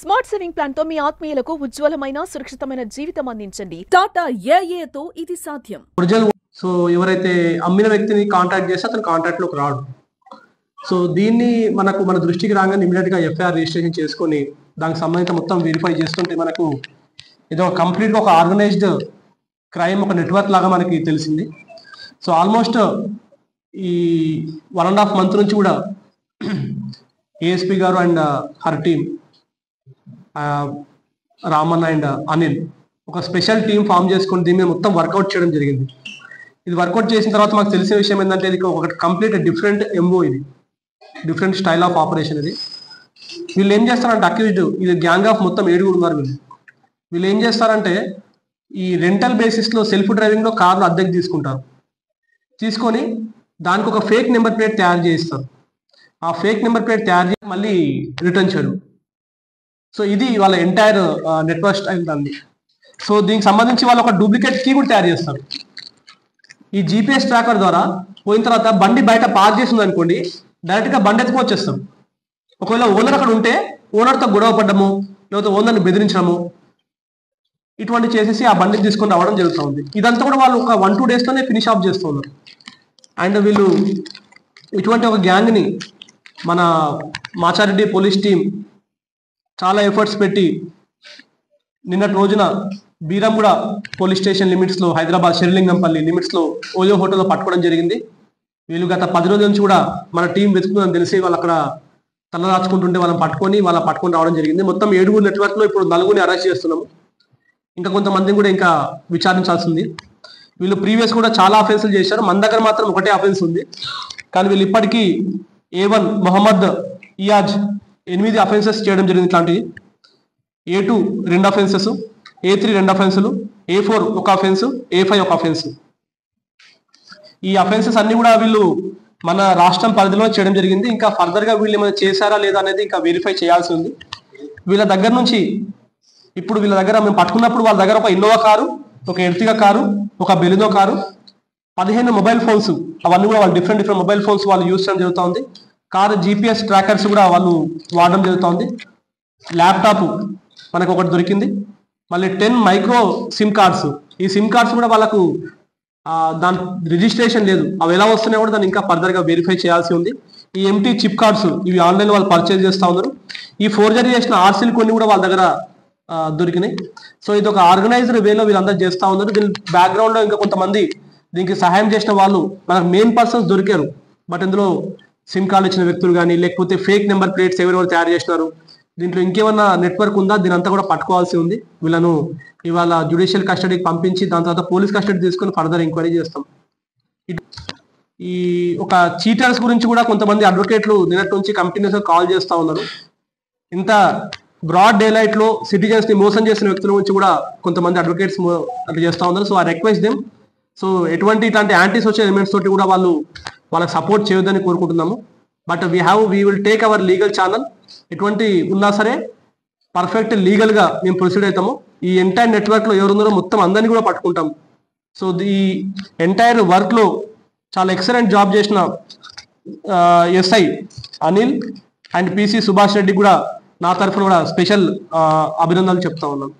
Smart saving plan తో మీ ఆత్మీయులకు ఉజ్వలమైన సురక్షితమైన జీవితం అందించండి. టాటా ఏఏతో ఇది సాధ్యం. సో ఎవరైతే అమ్మిన వ్యక్తిని కాంటాక్ట్ చేస్తే అతను కాంటాక్ట్ లోకి రాడు. సో దీన్ని మన దృష్టికి రాగానే ఇమీడియట్ గా ఎఫ్ఐఆర్ రిజిస్ట్రేషన్ చేసుకొని దానికి సంబంధించిన మొత్తం వెరిఫై చేస్తుంటే మనకు ఇది ఒక కంప్లీట్ గా ఒక ఆర్గనైజ్డ్ క్రైమ్, ఒక నెట్వర్క్ లాగా మనకి తెలిసింది. సో ఆల్మోస్ట్ ఈ 1.5 month నుంచి కూడా ఏఎస్పీ గారు and her team, Raman and Anil ఒక స్పెషల్ టీం ఫామ్ చేసుకొని దీని మీద మొత్తం వర్కౌట్ చేయడం జరిగింది. ఇది వర్కౌట్ చేసిన తర్వాత మాకు తెలిసిన విషయం ఏంటంటే ఇది ఒక కంప్లీట్ డిఫరెంట్ ఎంఓ, ఇది డిఫరెంట్ స్టైల్ ఆఫ్ ఆపరేషన్. ఇది వీళ్ళు ఏం చేస్తారంటే అక్యూజ్డ్, ఇది గ్యాంగ్ ఆఫ్ మొత్తం 7 ఉన్నారు. వీళ్ళు ఏం చేస్తారంటే ఈ రెంటల్ బేసిస్లో సెల్ఫ్ డ్రైవింగ్లో కార్లు అద్దెకు తీసుకుంటారు. తీసుకొని దానికి ఒక ఫేక్ నెంబర్ ప్లేట్ తయారు చేయిస్తారు. ఆ ఫేక్ నెంబర్ ప్లేట్ తయారు చేసి మళ్ళీ రిటర్న్ చేయడం. సో ఇది వాళ్ళ ఎంటైర్ నెట్వర్క్ స్టైల్ దాన్ని. సో దీనికి సంబంధించి వాళ్ళు ఒక డూప్లికేట్ కీ కూడా తయారు చేస్తారు. ఈ జీపీఎస్ ట్రాకర్ ద్వారా పోయిన తర్వాత బండి బయట పార్క్ చేసింది అనుకోండి, డైరెక్ట్గా బండి ఎత్తుకు వచ్చేస్తాం. ఒకవేళ ఓనర్ అక్కడ ఉంటే ఓనర్తో గొడవ పడ్డము, లేకపోతే ఓనర్ని బెదిరించడము, ఇటువంటి చేసేసి ఆ బండిని తీసుకొని రావడం జరుగుతూ ఉంది. ఇదంతా కూడా వాళ్ళు ఒక 1-2 daysలోనే ఫినిష్ ఆఫ్ చేస్తున్నారు. అండ్ వీళ్ళు ఇటువంటి ఒక గ్యాంగ్ని మన మాచారెడ్డి పోలీస్ టీం చాలా ఎఫర్ట్స్ పెట్టి నిన్నటి రోజున బీరంగూడ పోలీస్ స్టేషన్ లిమిట్స్లో, హైదరాబాద్ శిరలింగంపల్లి లిమిట్స్లో ఓయో హోటల్లో పట్టుకోవడం జరిగింది. వీళ్ళు గత 10 రోజుల నుంచి కూడా మన టీం వెతుకుతుందని తెలిసి వాళ్ళు అక్కడ తలదాచుకుంటుంటే వాళ్ళని పట్టుకొని రావడం జరిగింది. మొత్తం 7 నెట్వర్క్లో ఇప్పుడు 4 అరెస్ట్ చేస్తున్నాము. ఇంకా కొంతమందిని కూడా ఇంకా విచారించాల్సింది. వీళ్ళు ప్రీవియస్ కూడా చాలా అఫెన్సులు చేశారు. మన దగ్గర మాత్రం ఒకటే అఫెన్స్ ఉంది. కానీ వీళ్ళు ఇప్పటికీ A1 మొహమ్మద్ ఇయాజ్ 8 అఫెన్సెస్ చేయడం జరిగింది. ఇట్లాంటివి A2 2 offences, A3 2 అఫెన్సులు, A4 1 offence, A5 1 offence. ఈ అఫెన్సెస్ అన్ని కూడా వీళ్ళు మన రాష్ట్రం పరిధిలో చేయడం జరిగింది. ఇంకా ఫర్దర్గా వీళ్ళు ఏమైనా చేశారా లేదా అనేది ఇంకా వెరిఫై చేయాల్సి ఉంది. వీళ్ళ దగ్గర నుంచి ఇప్పుడు మేము పట్టుకున్నప్పుడు వాళ్ళ దగ్గర ఒక ఇన్నోవా కారు, ఒక ఎర్టిగా కారు, ఒక బెలినో కారు, 15 మొబైల్ ఫోన్స్, అవన్నీ కూడా వాళ్ళు డిఫరెంట్ మొబైల్ ఫోన్స్ వాళ్ళు యూజ్ చేయడం జరుగుతుంది. కారు జీపీఎస్ ట్రాకర్స్ కూడా వాళ్ళు వాడడం జరుగుతుంది. ల్యాప్టాప్ మనకు ఒకటి దొరికింది. మళ్ళీ 10 మైక్రో సిమ్ కార్డ్స్. ఈ సిమ్ కార్డ్స్ కూడా వాళ్ళకు దాని రిజిస్ట్రేషన్ లేదు. అవి ఎలా వస్తున్నాయో కూడా దాన్ని ఇంకా ఫర్దర్గా వెరిఫై చేయాల్సి ఉంది. ఈ ఎంటీ చిప్ కార్డ్స్ ఇవి ఆన్లైన్ వాళ్ళు పర్చేజ్ చేస్తూ ఉన్నారు. ఈ ఫోర్జరీ చేసిన ఆర్సీలు కొన్ని కూడా వాళ్ళ దగ్గర దొరికినాయి. సో ఇది ఒక ఆర్గనైజ్డ్ వేలో వీళ్ళందరూ చేస్తూ ఉన్నారు. దీని బ్యాక్గ్రౌండ్లో ఇంకా కొంతమంది దీనికి సహాయం చేసిన వాళ్ళు మనకు మెయిన్ పర్సన్స్ దొరికారు. బట్ ఇందులో సిమ్ కార్డు ఇచ్చిన వ్యక్తులు కానీ, లేకపోతే ఫేక్ నెంబర్ ప్లేట్స్ ఎవరెవరు తయారు చేసినారు, దీంట్లో ఇంకేమన్నా నెట్వర్క్ ఉందా, దీని అంతా కూడా పట్టుకోవాల్సి ఉంది. వీళ్ళను ఇవాళ జ్యుడిషియల్ కస్టడీకి పంపించి దాని తర్వాత పోలీస్ కస్టడీ తీసుకొని ఫర్దర్ ఎంక్వైరీ చేస్తాం. ఈ ఒక చీటర్స్ గురించి కూడా కొంతమంది అడ్వకేట్లు నిన్నటి నుంచి కంటిన్యూస్గా కాల్ చేస్తూ ఉన్నారు. ఇంత బ్రాడ్ డే లైట్ లో సిటిజన్స్ ని మోసం చేసిన వ్యక్తుల నుంచి కూడా కొంతమంది అడ్వకేట్స్ అట్లా చేస్తూ ఉన్నారు. So I request them. So ఇట్లాంటి యాంటీ సోషల్ ఎలిమెంట్స్ తోటి కూడా వాళ్ళకి సపోర్ట్ చేయొద్దని కోరుకుంటున్నాము. But we will take our legal channel. ఎటువంటి ఉన్నా సరే పర్ఫెక్ట్ లీగల్గా మేము ప్రొసీడ్ అవుతాము. ఈ ఎంటైర్ నెట్వర్క్లో ఎవరున్నారో మొత్తం అందరినీ కూడా పట్టుకుంటాం. సో ఈ ఎంటైర్ వర్క్లో చాలా ఎక్సలెంట్ జాబ్ చేసిన SI Anil and PC Subhash Reddy కూడా నా తరఫున కూడా స్పెషల్ అభినందనలు చెప్తా ఉన్నాను.